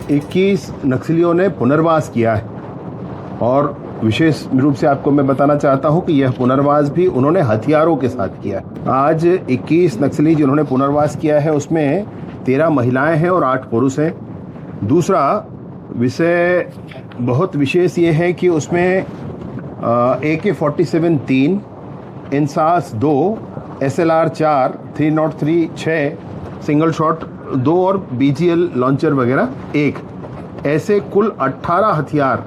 21 नक्सलियों ने पुनर्वास किया है और विशेष रूप से आपको मैं बताना चाहता हूं कि यह पुनर्वास भी उन्होंने हथियारों के साथ किया है। आज 21 नक्सली जिन्होंने पुनर्वास किया है उसमें 13 महिलाएं हैं और 8 पुरुष हैं। दूसरा विषय बहुत विशेष ये है कि उसमें AK-47 3, INSAS 2, SLR 4, 303 6, single shot 2 और BGL लॉन्चर वगैरह 1, ऐसे कुल 18 हथियार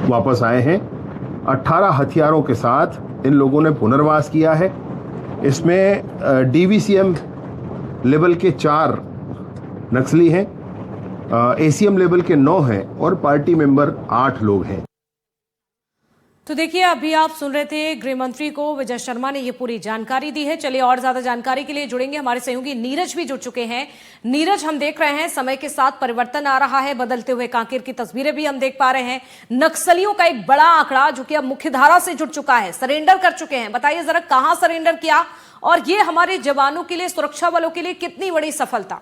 वापस आए हैं। 18 हथियारों के साथ इन लोगों ने पुनर्वास किया है। इसमें DVCM लेवल के 4 नक्सली हैं, ACM लेवल के 9 हैं और पार्टी मेंबर 8 लोग हैं। तो देखिए, अभी आप सुन रहे थे गृह मंत्री को, विजय शर्मा ने ये पूरी जानकारी दी है। चलिए और ज्यादा जानकारी के लिए जुड़ेंगे, हमारे सहयोगी नीरज भी जुड़ चुके हैं। नीरज, हम देख रहे हैं समय के साथ परिवर्तन आ रहा है, बदलते हुए कांकेर की तस्वीरें भी हम देख पा रहे हैं। नक्सलियों का एक बड़ा आंकड़ा जो कि अब मुख्यधारा से जुड़ चुका है, सरेंडर कर चुके हैं। बताइए जरा कहां सरेंडर किया और ये हमारे जवानों के लिए, सुरक्षा बलों के लिए कितनी बड़ी सफलता?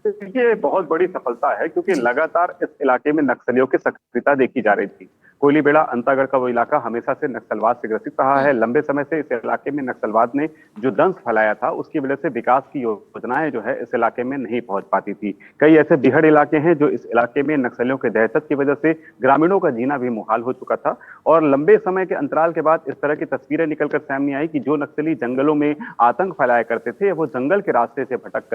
ये बहुत बड़ी सफलता है क्योंकि लगातार इस इलाके में नक्सलियों की सक्रियता देखी जा रही थी। कोयलीबेड़ा अंतागढ़ का वो इलाका हमेशा से नक्सलवाद से ग्रसित रहा है। लंबे समय से इस इलाके में नक्सलवाद ने जो दंश फैलाया था उसकी वजह से विकास की योजनाएं जो है इस इलाके में नहीं पहुंच पाती थी। कई ऐसे बिहड़ इलाके हैं जो इस इलाके में नक्सलियों के दहशत की वजह से ग्रामीणों का जीना भी मुहाल हो चुका था और लंबे समय के अंतराल के बाद इस तरह की तस्वीरें निकलकर सामने आई कि जो नक्सली जंगलों में आतंक फैलाया करते थे वो जंगल के रास्ते से भटक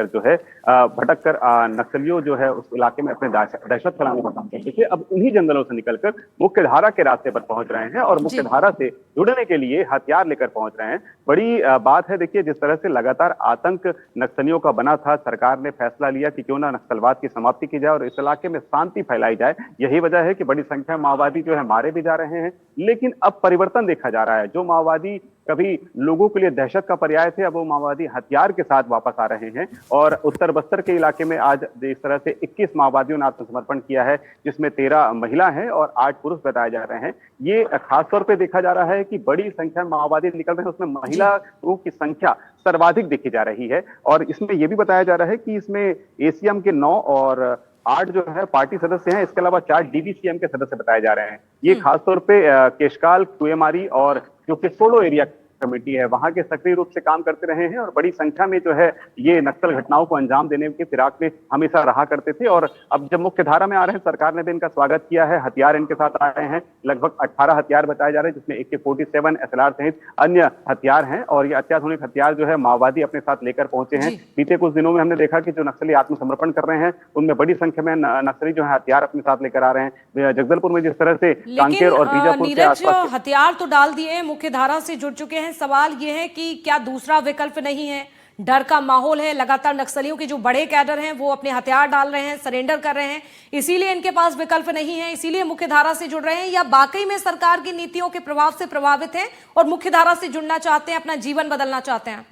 कर नक्सलियों जो है उस इलाके में अपने दहशत फैलाने का काम करते थे। अब उन्हीं जंगलों से निकलकर मुख्य धारा के रास्ते पर पहुंच रहे हैं और मुख्य धारा से जुड़ने के लिए हथियार लेकर पहुंच रहे हैं। बड़ी बात है। देखिए, जिस तरह से लगातार आतंक नक्सलियों का बना था, सरकार ने फैसला लिया कि क्यों ना नक्सलवाद की समाप्ति की जाए और इस इलाके में शांति फैलाई जाए। यही वजह है कि बड़ी संख्या में माओवादी जो है मारे भी जा रहे हैं। लेकिन अब परिवर्तन देखा जा रहा है। जो माओवादी कभी लोगों के लिए दहशत का पर्याय थे, अब वो माओवादी हथियार के साथ वापस आ रहे हैं और उत्तर बस्तर के इलाके में आज इस तरह से 21 माओवादियों ने आत्मसमर्पण किया है, जिसमें 13 महिला हैं और 8 पुरुष बताए जा रहे हैं। ये खासतौर पे देखा जा रहा है कि बड़ी संख्या में माओवादी निकल रहे हैं, उसमें महिलाओं की संख्या सर्वाधिक देखी जा रही है। और इसमें यह भी बताया जा रहा है कि इसमें ACM के 9 और 8 जो है पार्टी सदस्य हैं, इसके अलावा 4 DVCM के सदस्य बताए जा रहे हैं। ये खासतौर पे केशकाल, कुएमारी और जो कि सोलो एरिया कमेटी है वहां के सक्रिय रूप से काम करते रहे हैं और बड़ी संख्या में जो है ये नक्सल घटनाओं को अंजाम देने के फिराक में हमेशा रहा करते थे। और अब जब मुख्य धारा में आ रहे हैं, सरकार ने भी इनका स्वागत किया है। हथियार इनके साथ आए हैं, लगभग 18 हथियार बताए जा रहे हैं, जिसमें AK-47 SLR सहित अन्य हथियार हैं और ये अत्याधुनिक हथियार जो है माओवादी अपने साथ लेकर पहुंचे हैं। बीते कुछ दिनों में हमने देखा कि जो नक्सली आत्मसमर्पण कर रहे हैं उनमें बड़ी संख्या में नक्सली जो है हथियार अपने साथ लेकर आ रहे हैं। जगदलपुर में जिस तरह से कांकेर और बीजापुर के आसपास हथियार तो डाल दिए, मुख्य धारा से जुड़ चुके हैं। सवाल ये है कि क्या दूसरा विकल्प नहीं है? डर का माहौल है, लगातार नक्सलियों के जो बड़े कैडर हैं वो अपने हथियार डाल रहे हैं, सरेंडर कर रहे हैं, इसीलिए इनके पास विकल्प नहीं है, इसीलिए मुख्य धारा से जुड़ रहे हैं, या वाकई में सरकार की नीतियों के प्रभाव से प्रभावित हैं और मुख्य धारा से जुड़ना चाहते हैं, अपना जीवन बदलना चाहते हैं?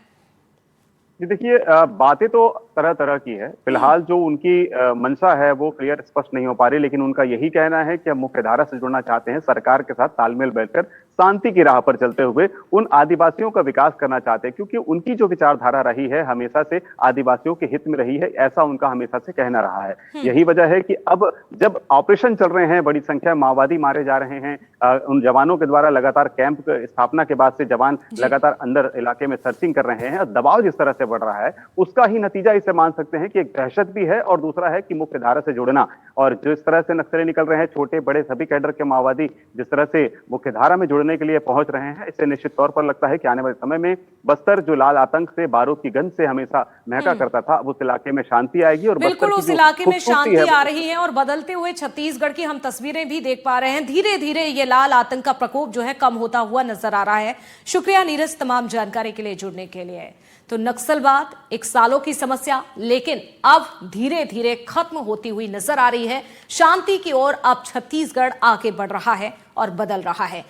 जी देखिए, बातें तो तरह तरह की है। फिलहाल जो उनकी मंशा है वो क्लियर स्पष्ट नहीं हो पा रही, लेकिन उनका यही कहना है कि हम मुख्य धारा से जुड़ना चाहते हैं, सरकार के साथ तालमेल बैठकर शांति की राह पर चलते हुए उन आदिवासियों का विकास करना चाहते हैं, क्योंकि उनकी जो विचारधारा रही है हमेशा से आदिवासियों के हित में रही है, ऐसा उनका हमेशा से कहना रहा है। यही वजह है कि अब जब ऑपरेशन चल रहे हैं, बड़ी संख्या में माओवादी मारे जा रहे हैं, उन जवानों के द्वारा लगातार कैंप स्थापना के बाद से जवान लगातार अंदर इलाके में सर्चिंग कर रहे हैं और दबाव जिस तरह से बढ़ रहा है उसका ही नतीजा इसे मान सकते हैं कि एक दहशत भी है और दूसरा है कि मुख्य धारा से जुड़ना। और जिस तरह से नक्सली निकल रहे हैं, छोटे बड़े सभी कैडर के माओवादी जिस तरह से मुख्य धारा में जुड़ने के लिए पहुंच रहे हैं, इससे निश्चित तौर पर लगता है कि आने वाले समय में बस्तर जो लाल आतंक से, बारूद की गंध से हमेशा महका करता था, उस इलाके में शांति आएगी और बिल्कुल उस इलाके में शांति आ रही है। और बदलते हुए छत्तीसगढ़ की हम तस्वीरें भी देख पा रहे हैं। धीरे धीरे ये लाल आतंक का प्रकोप जो है कम होता हुआ नजर आ रहा है। शुक्रिया नीरज तमाम जानकारी के लिए जुड़ने के लिए। तो नक्सलवाद एक सालों की समस्या, लेकिन अब धीरे धीरे खत्म होती हुई नजर आ रही है। शांति की ओर अब छत्तीसगढ़ आगे बढ़ रहा है और बदल रहा है।